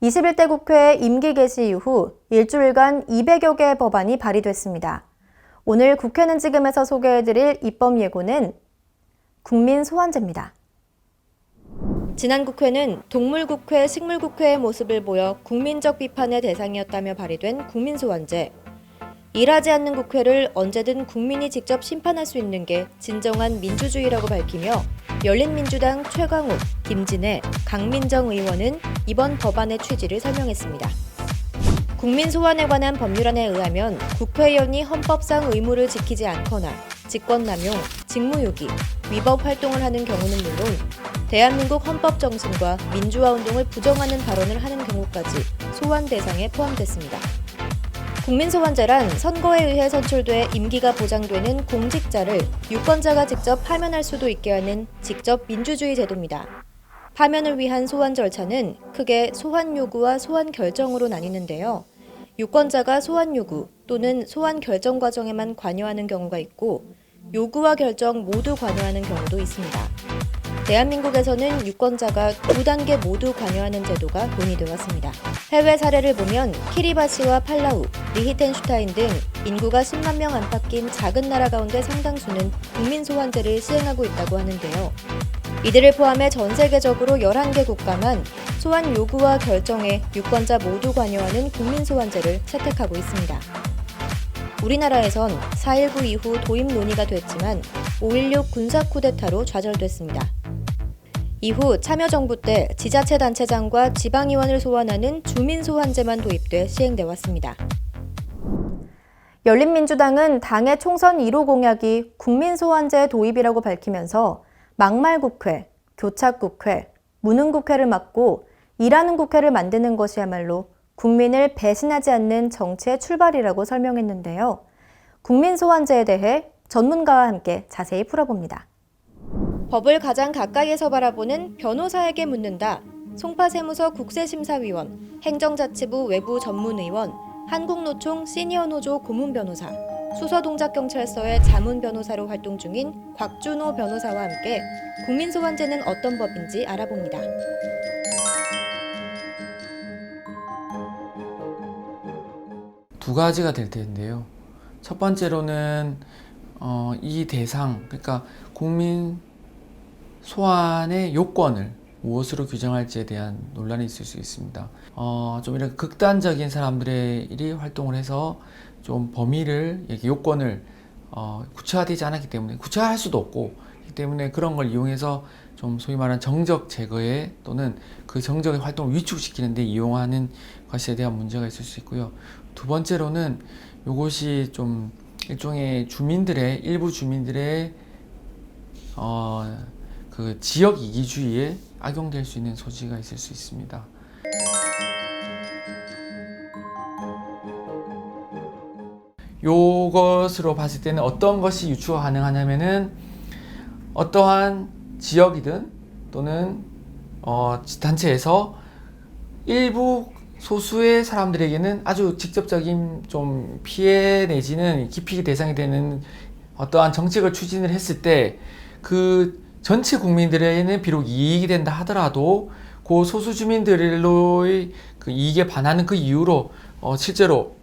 21대 국회 임기 개시 이후 일주일간 200여 개의 법안이 발의됐습니다. 오늘 국회는 지금에서 소개해드릴 입법 예고는 국민소환제입니다. 지난 국회는 동물국회, 식물국회의 모습을 보여 국민적 비판의 대상이었다며 발의된 국민소환제. 일하지 않는 국회를 언제든 국민이 직접 심판할 수 있는 게 진정한 민주주의라고 밝히며 열린민주당 최강욱, 김진애, 강민정 의원은 이번 법안의 취지를 설명했습니다. 국민소환에 관한 법률안에 의하면 국회의원이 헌법상 의무를 지키지 않거나 직권남용, 직무유기, 위법 활동을 하는 경우는 물론 대한민국 헌법 정신과 민주화 운동을 부정하는 발언을 하는 경우까지 소환 대상에 포함됐습니다. 국민소환제란 선거에 의해 선출돼 임기가 보장되는 공직자를 유권자가 직접 파면할 수도 있게 하는 직접 민주주의 제도입니다. 파면을 위한 소환 절차는 크게 소환 요구와 소환 결정으로 나뉘는데요. 유권자가 소환 요구 또는 소환 결정 과정에만 관여하는 경우가 있고 요구와 결정 모두 관여하는 경우도 있습니다. 대한민국에서는 유권자가 두 단계 모두 관여하는 제도가 논의되어 왔습니다. 해외 사례를 보면 키리바시와 팔라우, 리히텐슈타인 등 인구가 10만 명 안팎인 작은 나라 가운데 상당수는 국민소환제를 시행하고 있다고 하는데요. 이들을 포함해 전 세계적으로 11개 국가만 소환 요구와 결정에 유권자 모두 관여하는 국민소환제를 채택하고 있습니다. 우리나라에선 4.19 이후 도입 논의가 됐지만 5.16 군사 쿠데타로 좌절됐습니다. 이후 참여정부 때 지자체단체장과 지방의원을 소환하는 주민소환제만 도입돼 시행돼 왔습니다. 열린민주당은 당의 총선 1호 공약이 국민소환제 도입이라고 밝히면서 막말국회, 교착국회, 무능국회를 막고 일하는 국회를 만드는 것이야말로 국민을 배신하지 않는 정치의 출발이라고 설명했는데요. 국민소환제에 대해 전문가와 함께 자세히 풀어봅니다. 법을 가장 가까이에서 바라보는 변호사에게 묻는다. 송파세무서 국세심사위원, 행정자치부 외부 전문의원, 한국노총 시니어노조 고문변호사, 수서동작경찰서의 자문변호사로 활동 중인 곽준호 변호사와 함께 국민소환제는 어떤 법인지 알아봅니다. 두 가지가 될 텐데요. 첫 번째로는 이 대상, 그러니까 국민 소환의 요건을 무엇으로 규정할지에 대한 논란이 있을 수 있습니다. 좀 이렇게 극단적인 사람들이 활동을 해서 좀 범위를, 이렇게 요건을 구체화되지 않았기 때문에, 구체화할 수도 없고, 그렇기 때문에 그런 걸 이용해서 좀 소위 말하는 정적 제거에 또는 그 정적의 활동을 위축시키는 데 이용하는 것에 대한 문제가 있을 수 있고요. 두 번째로는 이것이 좀 일종의 주민들의, 일부 주민들의 그 지역 이기주의에 악용될 수 있는 소지가 있을 수 있습니다. 요것으로 봤을 때는 어떤 것이 유추가 가능하냐면은 어떠한 지역이든 또는 단체에서 일부 소수의 사람들에게는 아주 직접적인 좀 피해 내지는 기피 대상이 되는 어떠한 정책을 추진을 했을 때 그 전체 국민들에게는 비록 이익이 된다 하더라도 그 소수 주민들로의 그 이익에 반하는 그 이유로 실제로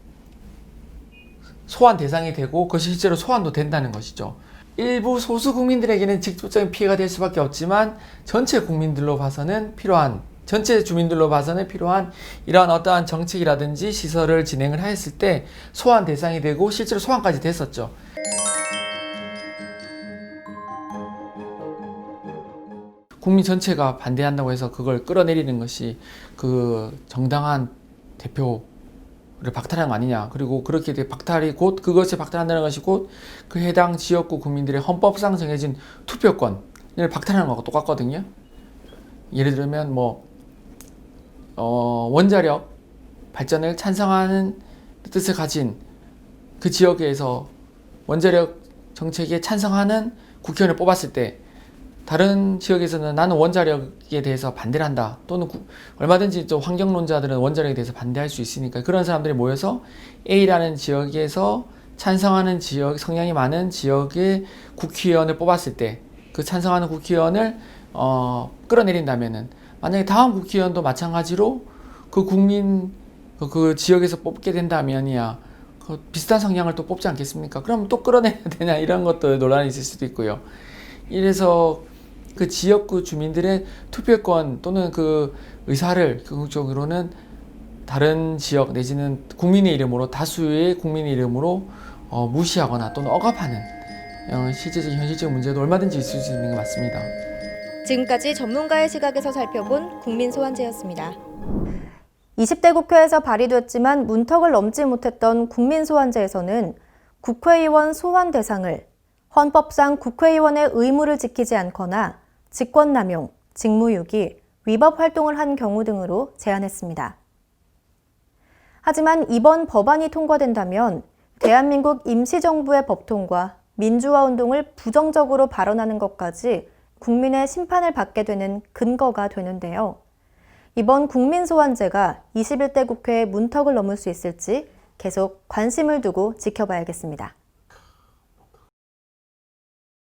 소환 대상이 되고 그것이 실제로 소환도 된다는 것이죠. 일부 소수 국민들에게는 직접적인 피해가 될 수밖에 없지만 전체 국민들로 봐서는 전체 주민들로 봐서는 필요한 이러한 어떠한 정책이라든지 시설을 진행을 했을 때 소환 대상이 되고 실제로 소환까지 됐었죠. 국민 전체가 반대한다고 해서 그걸 끌어내리는 것이 그 정당한 대표를 박탈한 거 아니냐. 그리고 그렇게 그것이 박탈한다는 것이 곧 그 해당 지역구 국민들의 헌법상 정해진 투표권을 박탈하는 거하고 똑같거든요. 예를 들면 원자력 발전을 찬성하는 뜻을 가진 그 지역에서 원자력 정책에 찬성하는 국회의원을 뽑았을 때 다른 지역에서는 나는 원자력에 대해서 반대를 한다. 또는 얼마든지 또 환경론자들은 원자력에 대해서 반대할 수 있으니까 그런 사람들이 모여서 A라는 지역에서 찬성하는 지역, 성향이 많은 지역의 국회의원을 뽑았을 때 그 찬성하는 국회의원을 끌어내린다면은 만약에 다음 국회의원도 마찬가지로 그 국민 그 지역에서 뽑게 된다면이야 그 비슷한 성향을 또 뽑지 않겠습니까? 그럼 또 끌어내야 되냐 이런 것도 논란이 있을 수도 있고요. 이래서 그 지역구 주민들의 투표권 또는 그 의사를 궁극적으로는 다른 지역 내지는 국민의 이름으로 다수의 국민의 이름으로 무시하거나 또는 억압하는 실제적인 현실적인 문제도 얼마든지 있을 수 있는 게 맞습니다. 지금까지 전문가의 시각에서 살펴본 국민소환제였습니다. 20대 국회에서 발의됐지만 문턱을 넘지 못했던 국민소환제에서는 국회의원 소환 대상을 헌법상 국회의원의 의무를 지키지 않거나 직권남용, 직무유기, 위법 활동을 한 경우 등으로 제한했습니다. 하지만 이번 법안이 통과된다면 대한민국 임시정부의 법통과 민주화 운동을 부정적으로 발언하는 것까지 국민의 심판을 받게 되는 근거가 되는데요. 이번 국민소환제가 21대 국회의 문턱을 넘을 수 있을지 계속 관심을 두고 지켜봐야겠습니다.